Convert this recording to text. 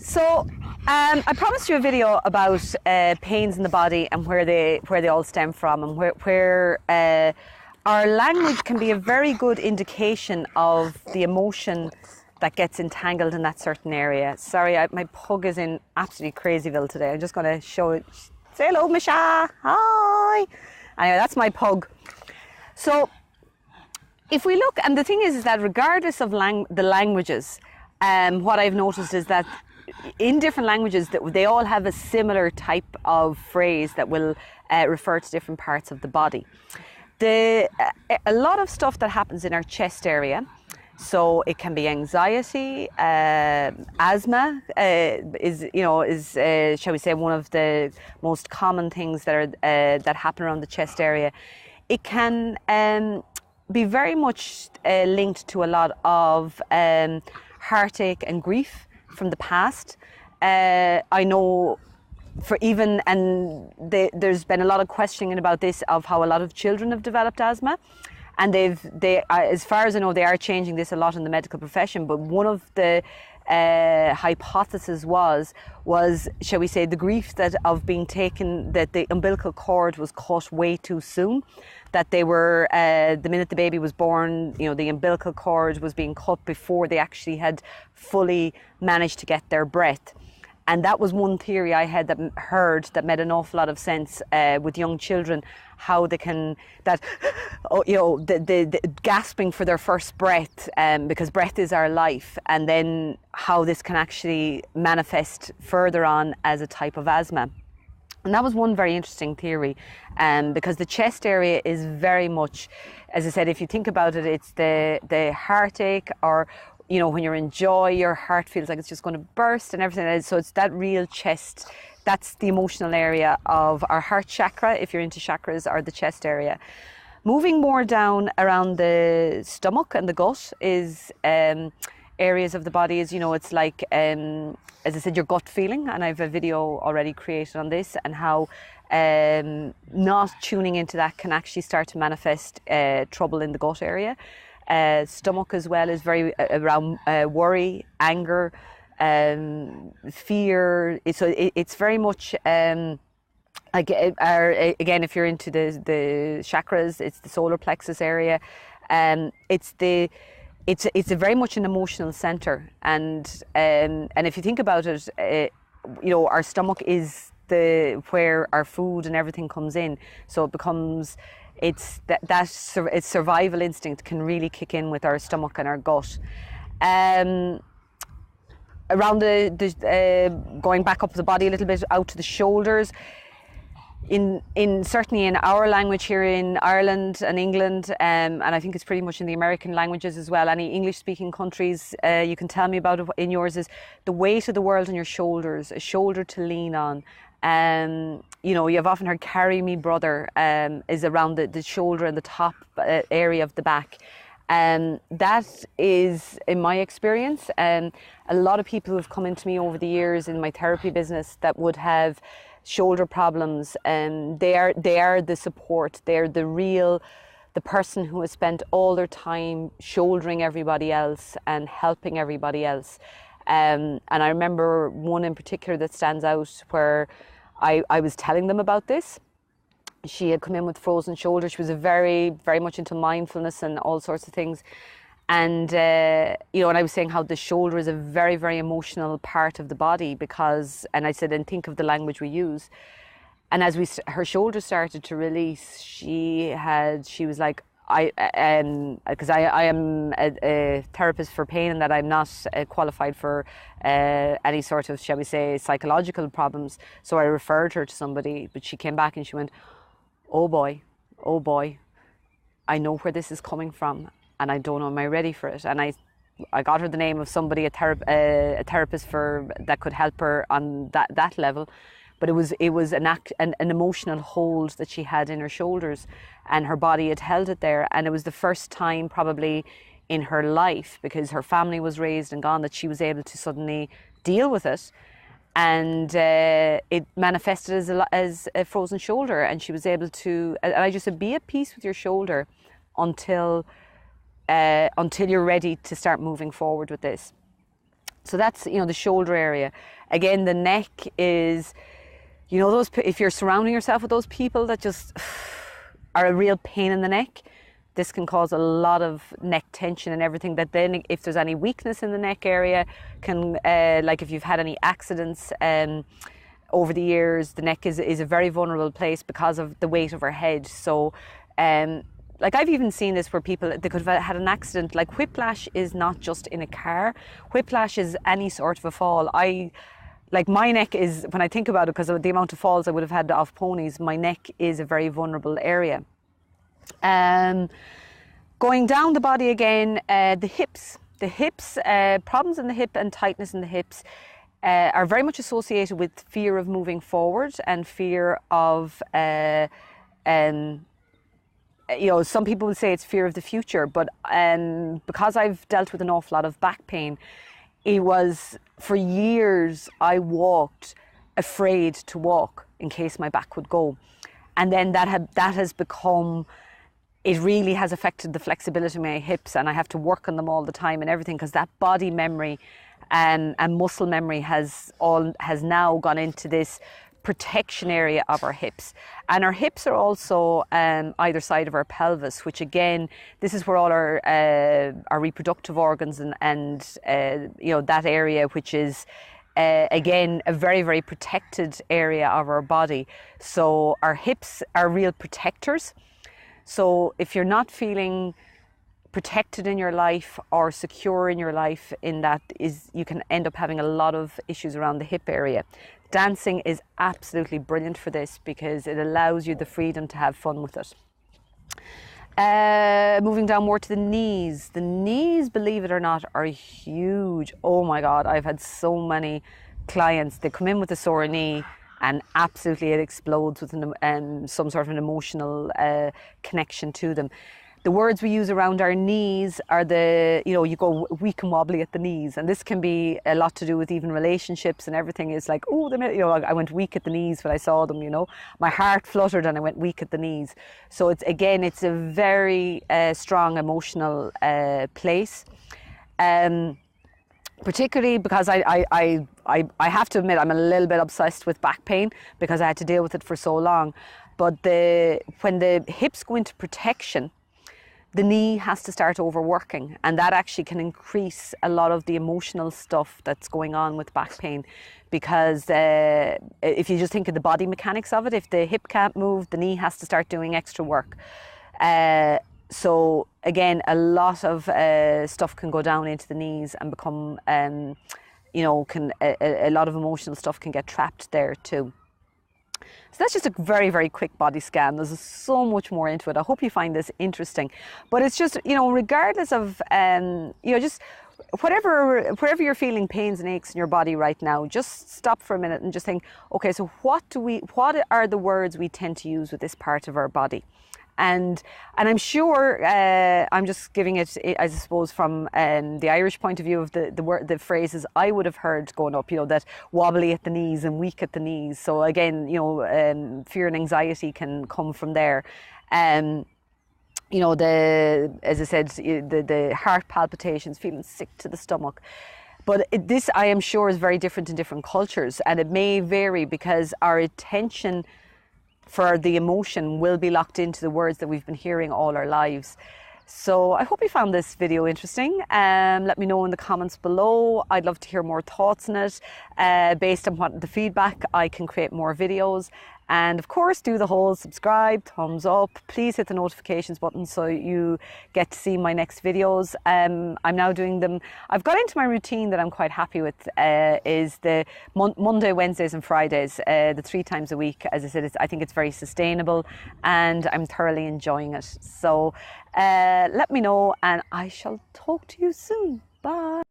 So I promised you a video about pains in the body and where they all stem from, and where our language can be a very good indication of the emotion that gets entangled in that certain area. Sorry, my pug is in absolutely crazyville today. I'm just going to show it. Say hello, Misha. Hi. Anyway, that's my pug. So if we look, and the thing is that regardless of the languages, what I've noticed is that in different languages that they all have a similar type of phrase that will refer to different parts of the body. A lot of stuff that happens in our chest area, so it can be anxiety, asthma is shall we say one of the most common things that happen around the chest area. It can be very much linked to a lot of heartache and grief from the past. I know there's been a lot of questioning about this, of how a lot of children have developed asthma, and as far as I know, they are changing this a lot in the medical profession. But one of the hypothesis was, shall we say, the grief that the umbilical cord was cut way too soon, that they were the minute the baby was born, the umbilical cord was being cut before they actually had fully managed to get their breath. And that was one theory I had heard that made an awful lot of sense with young children, how they can, the gasping for their first breath, because breath is our life, and then how this can actually manifest further on as a type of asthma. And that was one very interesting theory, because the chest area is very much, as I said, if you think about it, it's the heartache, or when you're in joy, your heart feels like it's just going to burst and everything. So it's that real chest. That's the emotional area of our heart chakra, if you're into chakras, or the chest area. Moving more down around the stomach and the gut is areas of the body. It's like, as I said, your gut feeling. And I have a video already created on this, and how not tuning into that can actually start to manifest trouble in the gut area. Stomach as well is very around worry, anger, fear. It's very much again, if you're into the chakras, it's the solar plexus area. It's a very much an emotional center, and if you think about it, our stomach is where our food and everything comes in. So it becomes. It's survival instinct can really kick in with our stomach and our gut. Around going back up the body a little bit, out to the shoulders. Certainly in our language here in Ireland and England, and I think it's pretty much in the American languages as well. Any English-speaking countries, you can tell me about it in yours, is the weight of the world on your shoulders, a shoulder to lean on. You've often heard "carry me, brother," is around the shoulder and the top area of the back. That is, in my experience, a lot of people who have come into me over the years in my therapy business that would have shoulder problems, and they are the support. They're the person who has spent all their time shouldering everybody else and helping everybody else. And I remember one in particular that stands out, where I was telling them about this. She had come in with frozen shoulders. She was very, very much into mindfulness and all sorts of things. And, and I was saying how the shoulder is a very, very emotional part of the body, and I said, and think of the language we use. And as her shoulder started to release, she was like, because I am a therapist for pain, and that I'm not qualified for any sort of, shall we say, psychological problems. So I referred her to somebody, but she came back and she went, oh boy, I know where this is coming from, and I don't know, am I ready for it? And I got her the name of somebody, a therapist that could help her on that level. But it was an emotional hold that she had in her shoulders, and her body had held it there. And it was the first time probably in her life, because her family was raised and gone, that she was able to suddenly deal with it. And it manifested as a frozen shoulder, and she was able to. And I just said, be at peace with your shoulder until you're ready to start moving forward with this. So that's, you know, the shoulder area. Again, the neck is, you know, those, if you're surrounding yourself with those people that just are a real pain in the neck, this can cause a lot of neck tension and everything. That then, if there's any weakness in the neck area, can like if you've had any accidents over the years, the neck is a very vulnerable place because of the weight of our head. So like I've even seen this where people, they could have had an accident. Like whiplash is not just in a car. Whiplash is any sort of a fall. Like my neck is, when I think about it, because of the amount of falls I would have had off ponies, my neck is a very vulnerable area. Going down the body again, the hips, problems in the hip and tightness in the hips are very much associated with fear of moving forward and fear of, you know, some people would say it's fear of the future, but because I've dealt with an awful lot of back pain, it was, for years, I walked afraid to walk in case my back would go. And then that has become, it really has affected the flexibility of my hips, and I have to work on them all the time and everything, because that body memory and muscle memory has now gone into this protection area of our hips. And our hips are also either side of our pelvis, which again, this is where all our reproductive organs and you know, that area, which is again a very, very protected area of our body. So our hips are real protectors. So if you're not feeling protected in your life or secure in your life, in that is, you can end up having a lot of issues around the hip area. Dancing is absolutely brilliant for this because it allows you the freedom to have fun with it. Moving down more to the knees. The knees, believe it or not, are huge. Oh my God, I've had so many clients, they come in with a sore knee and absolutely it explodes with some sort of an emotional connection to them. The words we use around our knees are you go weak and wobbly at the knees. And this can be a lot to do with even relationships and everything. Is like, oh, I went weak at the knees when I saw them, you know. My heart fluttered and I went weak at the knees. So it's a very strong emotional place. Particularly because I have to admit I'm a little bit obsessed with back pain because I had to deal with it for so long. But when the hips go into protection, the knee has to start overworking, and that actually can increase a lot of the emotional stuff that's going on with back pain. Because if you just think of the body mechanics of it, if the hip can't move, the knee has to start doing extra work. So again, a lot of stuff can go down into the knees and become, you know, a lot of emotional stuff can get trapped there too. So that's just a very, very quick body scan. There's so much more into it. I hope you find this interesting. But it's just, you know, regardless of, you know, just wherever you're feeling pains and aches in your body right now, just stop for a minute and just think, okay, so what are the words we tend to use with this part of our body? And I'm sure I'm just giving it, I suppose, from the Irish point of view of the phrases I would have heard going up, you know, that wobbly at the knees and weak at the knees. So again, you know, fear and anxiety can come from there. You know, as I said, the heart palpitations, feeling sick to the stomach. But this, I am sure, is very different in different cultures, and it may vary because our attention for the emotion will be locked into the words that we've been hearing all our lives. So I hope you found this video interesting. Let me know in the comments below. I'd love to hear more thoughts on it. Based on what the feedback, I can create more videos. And of course, do the whole subscribe, thumbs up. Please hit the notifications button so you get to see my next videos. I'm now doing them. I've got into my routine that I'm quite happy with, is the Monday, Wednesdays and Fridays, the 3 times a week. As I said, I think it's very sustainable and I'm thoroughly enjoying it. So let me know and I shall talk to you soon. Bye.